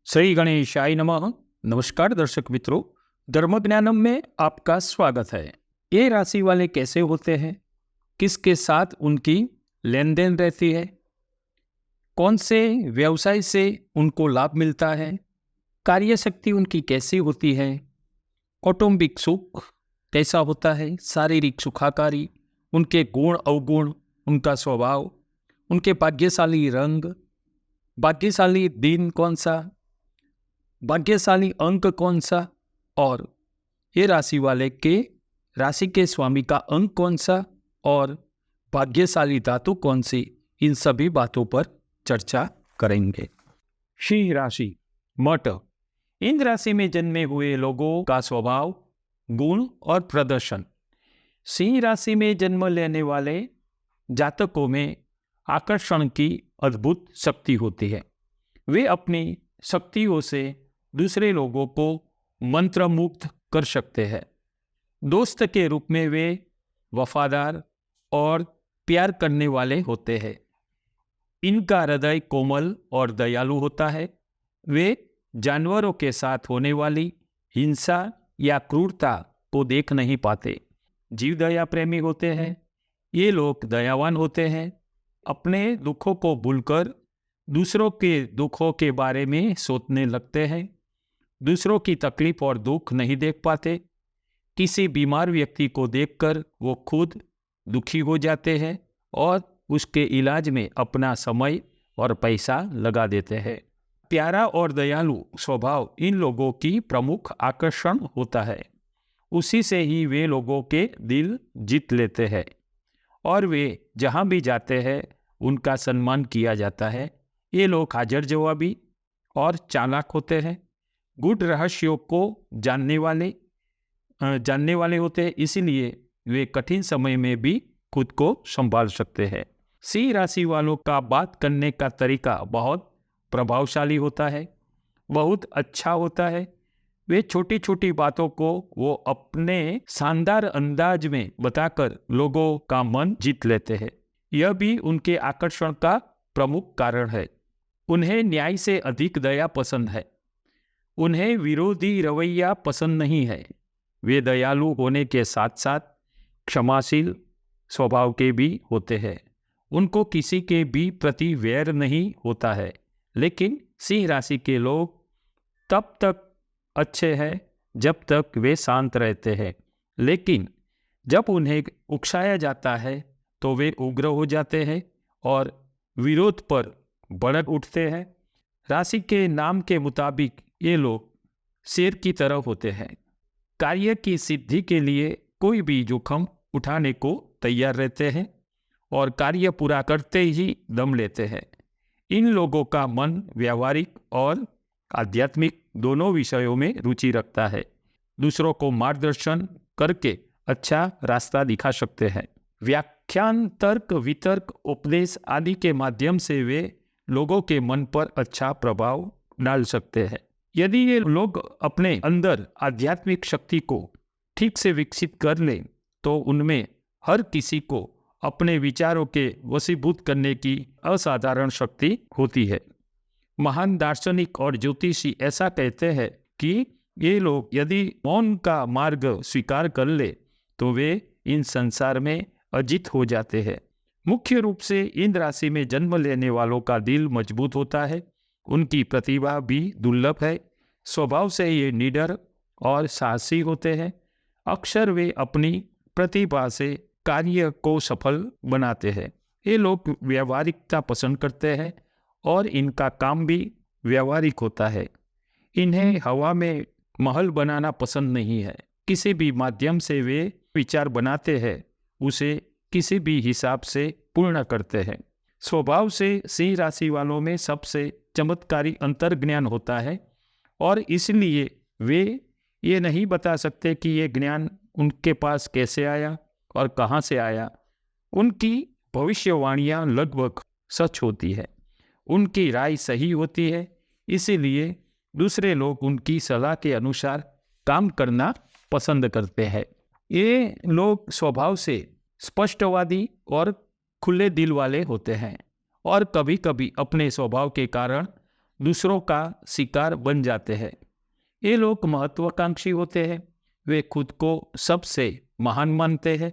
श्री गणेशाय नमः। नमस्कार दर्शक मित्रों, धर्म ज्ञानम में आपका स्वागत है। ये राशि वाले कैसे होते हैं, किसके साथ उनकी लेन देन रहती है, कौन से व्यवसाय से उनको लाभ मिलता है, कार्य शक्ति उनकी कैसी होती है, कौटुंबिक सुख कैसा होता है, शारीरिक सुखाकारी, उनके गुण अवगुण, उनका स्वभाव, उनके भाग्यशाली रंग, भाग्यशाली दिन कौन सा, भाग्यशाली अंक कौन सा, और ये राशि वाले के राशि के स्वामी का अंक कौन सा और भाग्यशाली धातु कौन सी, इन सभी बातों पर चर्चा करेंगे। सिंह राशि मठ। इन राशि में जन्मे हुए लोगों का स्वभाव, गुण और प्रदर्शन। सिंह राशि में जन्म लेने वाले जातकों में आकर्षण की अद्भुत शक्ति होती है। वे अपनी शक्तियों से दूसरे लोगों को मंत्रमुग्ध कर सकते हैं। दोस्त के रूप में वे वफादार और प्यार करने वाले होते हैं। इनका हृदय कोमल और दयालु होता है। वे जानवरों के साथ होने वाली हिंसा या क्रूरता को देख नहीं पाते। जीव दया प्रेमी होते हैं। ये लोग दयावान होते हैं। अपने दुखों को भूलकर दूसरों के दुखों के बारे में सोचने लगते हैं। दूसरों की तकलीफ और दुख नहीं देख पाते। किसी बीमार व्यक्ति को देखकर वो खुद दुखी हो जाते हैं और उसके इलाज में अपना समय और पैसा लगा देते हैं। प्यारा और दयालु स्वभाव इन लोगों की प्रमुख आकर्षण होता है। उसी से ही वे लोगों के दिल जीत लेते हैं और वे जहाँ भी जाते हैं उनका सम्मान किया जाता है। ये लोग हाजिर जवाबी और चालाक होते हैं। गुड रहस्यों को जानने वाले होते हैं, इसीलिए वे कठिन समय में भी खुद को संभाल सकते हैं। सिंह राशि वालों का बात करने का तरीका बहुत प्रभावशाली होता है, बहुत अच्छा होता है। वे छोटी छोटी बातों को वो अपने शानदार अंदाज में बताकर लोगों का मन जीत लेते हैं। यह भी उनके आकर्षण का प्रमुख कारण है। उन्हें न्याय से अधिक दया पसंद है। उन्हें विरोधी रवैया पसंद नहीं है। वे दयालु होने के साथ साथ क्षमाशील स्वभाव के भी होते हैं। उनको किसी के भी प्रति वैर नहीं होता है। लेकिन सिंह राशि के लोग तब तक अच्छे हैं जब तक वे शांत रहते हैं, लेकिन जब उन्हें उकसाया जाता है तो वे उग्र हो जाते हैं और विरोध पर भड़क उठते हैं। राशि के नाम के मुताबिक ये लोग शेर की तरह होते हैं। कार्य की सिद्धि के लिए कोई भी जोखिम उठाने को तैयार रहते हैं और कार्य पूरा करते ही दम लेते हैं। इन लोगों का मन व्यावहारिक और आध्यात्मिक दोनों विषयों में रुचि रखता है। दूसरों को मार्गदर्शन करके अच्छा रास्ता दिखा सकते हैं। व्याख्यान, तर्क, वितर्क, उपदेश आदि के माध्यम से वे लोगों के मन पर अच्छा प्रभाव डाल सकते हैं। यदि ये लोग अपने अंदर आध्यात्मिक शक्ति को ठीक से विकसित कर लें तो उनमें हर किसी को अपने विचारों के वशीभूत करने की असाधारण शक्ति होती है। महान दार्शनिक और ज्योतिषी ऐसा कहते हैं कि ये लोग यदि मौन का मार्ग स्वीकार कर ले तो वे इन संसार में अजित हो जाते हैं। मुख्य रूप से इन राशि में जन्म लेने वालों का दिल मजबूत होता है। उनकी प्रतिभा भी दुर्लभ है। स्वभाव से ये निडर और साहसी होते हैं। अक्सर वे अपनी प्रतिभा से कार्य को सफल बनाते हैं। ये लोग व्यावहारिकता पसंद करते हैं और इनका काम भी व्यावहारिक होता है। इन्हें हवा में महल बनाना पसंद नहीं है। किसी भी माध्यम से वे विचार बनाते हैं उसे किसी भी हिसाब से पूर्ण करते हैं। स्वभाव से सिंह राशि वालों में सबसे चमत्कारी अंतर्ज्ञान होता है और इसलिए वे ये नहीं बता सकते कि ये ज्ञान उनके पास कैसे आया और कहाँ से आया। उनकी भविष्यवाणियाँ लगभग सच होती है। उनकी राय सही होती है, इसीलिए दूसरे लोग उनकी सलाह के अनुसार काम करना पसंद करते हैं। ये लोग स्वभाव से स्पष्टवादी और खुले दिल वाले होते हैं और कभी कभी अपने स्वभाव के कारण दूसरों का शिकार बन जाते हैं। ये लोग महत्वाकांक्षी होते हैं, वे खुद को सबसे महान मानते हैं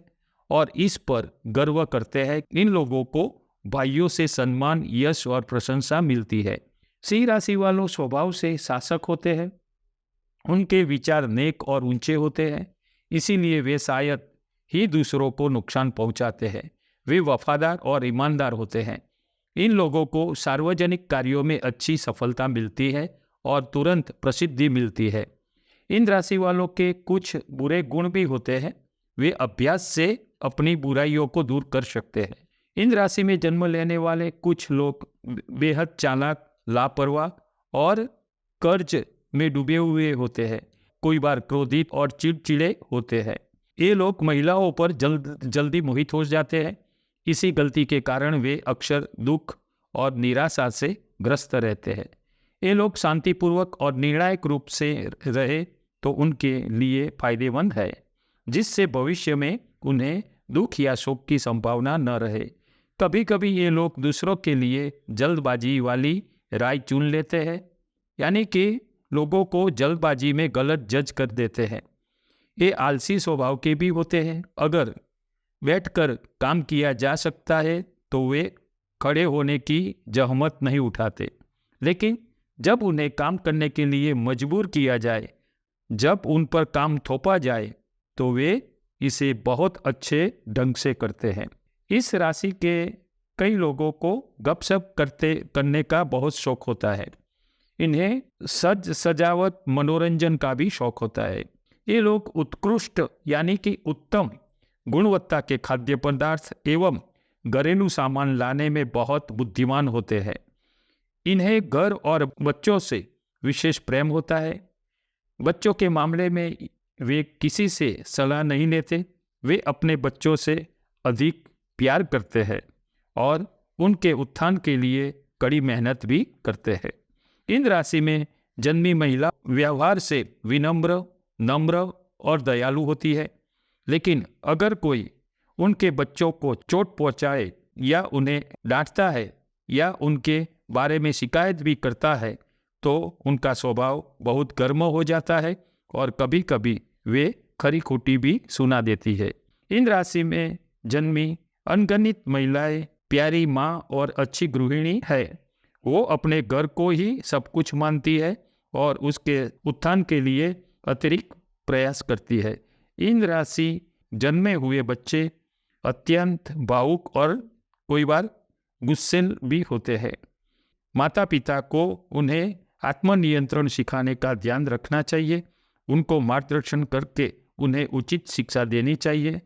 और इस पर गर्व करते हैं। इन लोगों को भाइयों से सम्मान, यश और प्रशंसा मिलती है। सिंह राशि वालों स्वभाव से शासक होते हैं, उनके विचार नेक और ऊंचे होते हैं, इसीलिए वे शायद ही दूसरों को नुकसान पहुंचाते हैं। वे वफादार और ईमानदार होते हैं। इन लोगों को सार्वजनिक कार्यों में अच्छी सफलता मिलती है और तुरंत प्रसिद्धि मिलती है। इन राशि वालों के कुछ बुरे गुण भी होते हैं, वे अभ्यास से अपनी बुराइयों को दूर कर सकते हैं। इन राशि में जन्म लेने वाले कुछ लोग बेहद चालाक, लापरवाह और कर्ज में डूबे हुए होते हैं। कोई बार क्रोधित और चिड़चिड़े होते हैं। ये लोग महिलाओं पर जल्दी मोहित हो जाते हैं। इसी गलती के कारण वे अक्सर दुख और निराशा से ग्रस्त रहते हैं। ये लोग शांतिपूर्वक और निर्णायक रूप से रहे तो उनके लिए फायदेमंद है, जिससे भविष्य में उन्हें दुख या शोक की संभावना न रहे। कभी कभी ये लोग दूसरों के लिए जल्दबाजी वाली राय चुन लेते हैं, यानी कि लोगों को जल्दबाजी में गलत जज कर देते हैं। ये आलसी स्वभाव के भी होते हैं। अगर बैठकर काम किया जा सकता है तो वे खड़े होने की जहमत नहीं उठाते, लेकिन जब उन्हें काम करने के लिए मजबूर किया जाए, जब उन पर काम थोपा जाए, तो वे इसे बहुत अच्छे ढंग से करते हैं। इस राशि के कई लोगों को गपशप करने का बहुत शौक होता है। इन्हें सजावट, मनोरंजन का भी शौक होता है। ये लोग उत्कृष्ट यानी कि उत्तम गुणवत्ता के खाद्य पदार्थ एवं घरेलू सामान लाने में बहुत बुद्धिमान होते हैं। इन्हें घर और बच्चों से विशेष प्रेम होता है। बच्चों के मामले में वे किसी से सलाह नहीं लेते, वे अपने बच्चों से अधिक प्यार करते हैं और उनके उत्थान के लिए कड़ी मेहनत भी करते हैं। इन राशि में जन्मी महिला व्यवहार से विनम्र, नम्र और दयालु होती है, लेकिन अगर कोई उनके बच्चों को चोट पहुंचाए या उन्हें डांटता है या उनके बारे में शिकायत भी करता है तो उनका स्वभाव बहुत गर्म हो जाता है और कभी कभी वे खरी खोटी भी सुना देती है। इन राशि में जन्मी अनगणित महिलाएं प्यारी माँ और अच्छी गृहिणी है। वो अपने घर को ही सब कुछ मानती है और उसके उत्थान के लिए अतिरिक्त प्रयास करती है। इन राशि जन्मे हुए बच्चे अत्यंत भावुक और कोई बार गुस्सैल भी होते हैं। माता पिता को उन्हें आत्मनियंत्रण सिखाने का ध्यान रखना चाहिए। उनको मार्गदर्शन करके उन्हें उचित शिक्षा देनी चाहिए।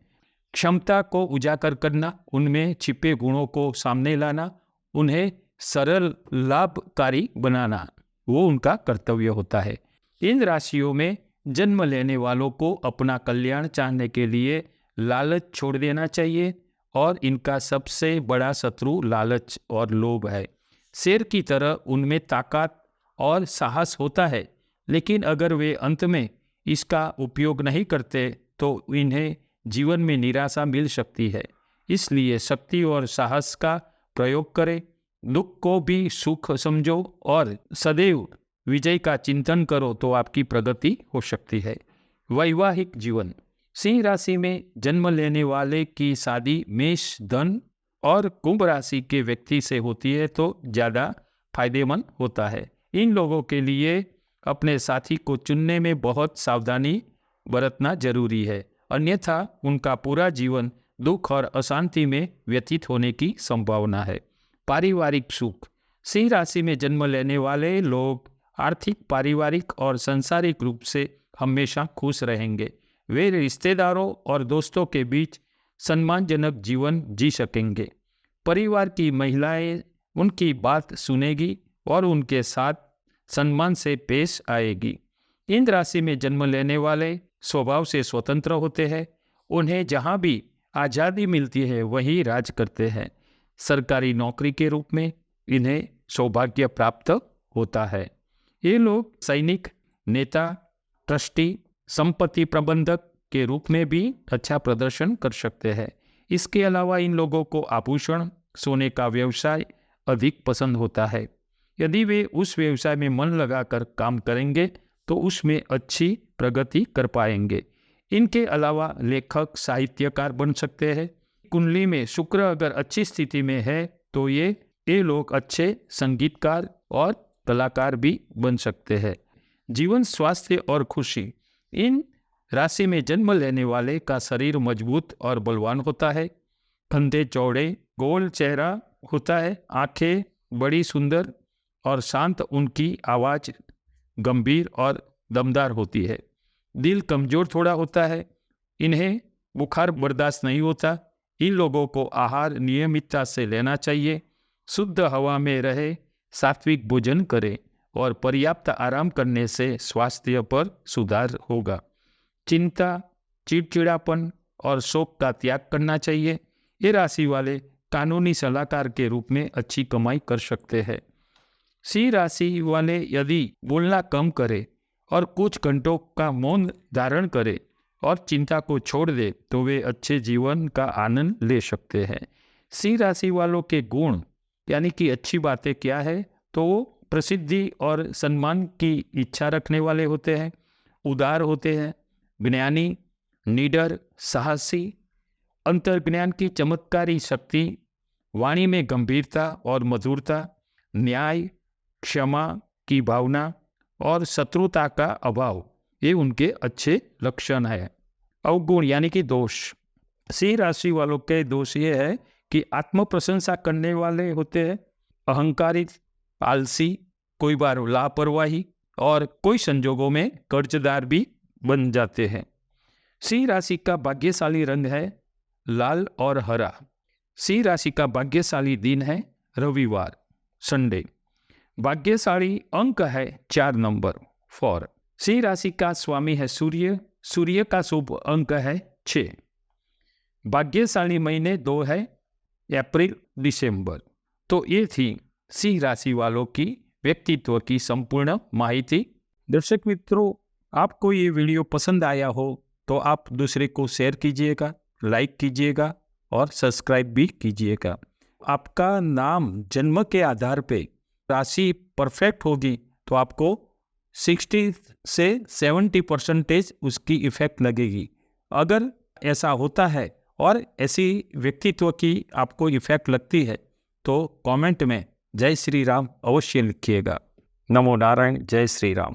क्षमता को उजागर करना, उनमें छिपे गुणों को सामने लाना, उन्हें सरल, लाभकारी बनाना, वो उनका कर्तव्य होता है। इन राशियों में जन्म लेने वालों को अपना कल्याण चाहने के लिए लालच छोड़ देना चाहिए और इनका सबसे बड़ा शत्रु लालच और लोभ है। शेर की तरह उनमें ताकत और साहस होता है, लेकिन अगर वे अंत में इसका उपयोग नहीं करते तो इन्हें जीवन में निराशा मिल सकती है। इसलिए शक्ति और साहस का प्रयोग करें। दुख को भी सुख समझो और सदैव विजय का चिंतन करो तो आपकी प्रगति हो सकती है। वैवाहिक जीवन, सिंह राशि में जन्म लेने वाले की शादी मेष, धन और कुंभ राशि के व्यक्ति से होती है तो ज़्यादा फायदेमंद होता है। इन लोगों के लिए अपने साथी को चुनने में बहुत सावधानी बरतना जरूरी है, अन्यथा उनका पूरा जीवन दुख और अशांति में व्यतीत होने की संभावना है। पारिवारिक सुख, सिंह राशि में जन्म लेने वाले लोग आर्थिक, पारिवारिक और सांसारिक रूप से हमेशा खुश रहेंगे। वे रिश्तेदारों और दोस्तों के बीच सम्मानजनक जीवन जी सकेंगे। परिवार की महिलाएं उनकी बात सुनेगी और उनके साथ सम्मान से पेश आएगी। इन राशि में जन्म लेने वाले स्वभाव से स्वतंत्र होते हैं। उन्हें जहाँ भी आज़ादी मिलती है वहीं राज करते हैं। सरकारी नौकरी के रूप में इन्हें सौभाग्य प्राप्त होता है। ये लोग सैनिक, नेता, ट्रस्टी, संपत्ति प्रबंधक के रूप में भी अच्छा प्रदर्शन कर सकते हैं। इसके अलावा इन लोगों को आभूषण, सोने का व्यवसाय अधिक पसंद होता है। यदि वे उस व्यवसाय में मन लगाकर काम करेंगे तो उसमें अच्छी प्रगति कर पाएंगे। इनके अलावा लेखक साहित्यकार बन सकते हैं। कुंडली में शुक्र अगर अच्छी स्थिति में है तो ये लोग अच्छे संगीतकार और कलाकार भी बन सकते हैं। जीवन, स्वास्थ्य और खुशी। इन राशि में जन्म लेने वाले का शरीर मजबूत और बलवान होता है। कंधे चौड़े, गोल चेहरा होता है। आंखें बड़ी सुंदर और शांत। उनकी आवाज़ गंभीर और दमदार होती है। दिल कमज़ोर थोड़ा होता है। इन्हें बुखार बर्दाश्त नहीं होता। इन लोगों को आहार नियमितता से लेना चाहिए। शुद्ध हवा में रहे, सात्विक भोजन करें और पर्याप्त आराम करने से स्वास्थ्य पर सुधार होगा। चिंता, चिड़चिड़ापन और शोक का त्याग करना चाहिए। ये राशि वाले कानूनी सलाहकार के रूप में अच्छी कमाई कर सकते हैं। सिंह राशि वाले यदि बोलना कम करें और कुछ घंटों का मौन धारण करें और चिंता को छोड़ दे तो वे अच्छे जीवन का आनंद ले सकते हैं। सिंह राशि वालों के गुण यानी कि अच्छी बातें क्या है, तो वो प्रसिद्धि और सम्मान की इच्छा रखने वाले होते हैं, उदार होते हैं, ज्ञानी, निडर, साहसी, अंतर्ज्ञान की चमत्कारी शक्ति, वाणी में गंभीरता और मधुरता, न्याय, क्षमा की भावना और शत्रुता का अभाव, ये उनके अच्छे लक्षण है। अवगुण यानी कि दोष। सिंह राशि वालों के दोष ये है कि आत्म प्रशंसा करने वाले होते हैं, अहंकारी, आलसी, कोई बार लापरवाही और कोई संजोगों में कर्जदार भी बन जाते हैं। सिंह राशि का भाग्यशाली रंग है लाल और हरा। सिंह राशि का भाग्यशाली दिन है रविवार, संडे। भाग्यशाली अंक है 4 नंबर 4। सिंह राशि का स्वामी है सूर्य। सूर्य का शुभ अंक है 6। भाग्यशाली महीने 2 है अप्रैल, दिसंबर। तो ये थी सिंह राशि वालों की व्यक्तित्व की संपूर्ण माहिती। दर्शक मित्रों, आपको ये वीडियो पसंद आया हो तो आप दूसरे को शेयर कीजिएगा, लाइक कीजिएगा और सब्सक्राइब भी कीजिएगा। आपका नाम जन्म के आधार पे राशि परफेक्ट होगी तो आपको 60 से 70% उसकी इफेक्ट लगेगी। अगर ऐसा होता है और ऐसी व्यक्तित्व की आपको इफेक्ट लगती है तो कमेंट में जय श्री राम अवश्य लिखिएगा। नमो नारायण, जय श्री राम।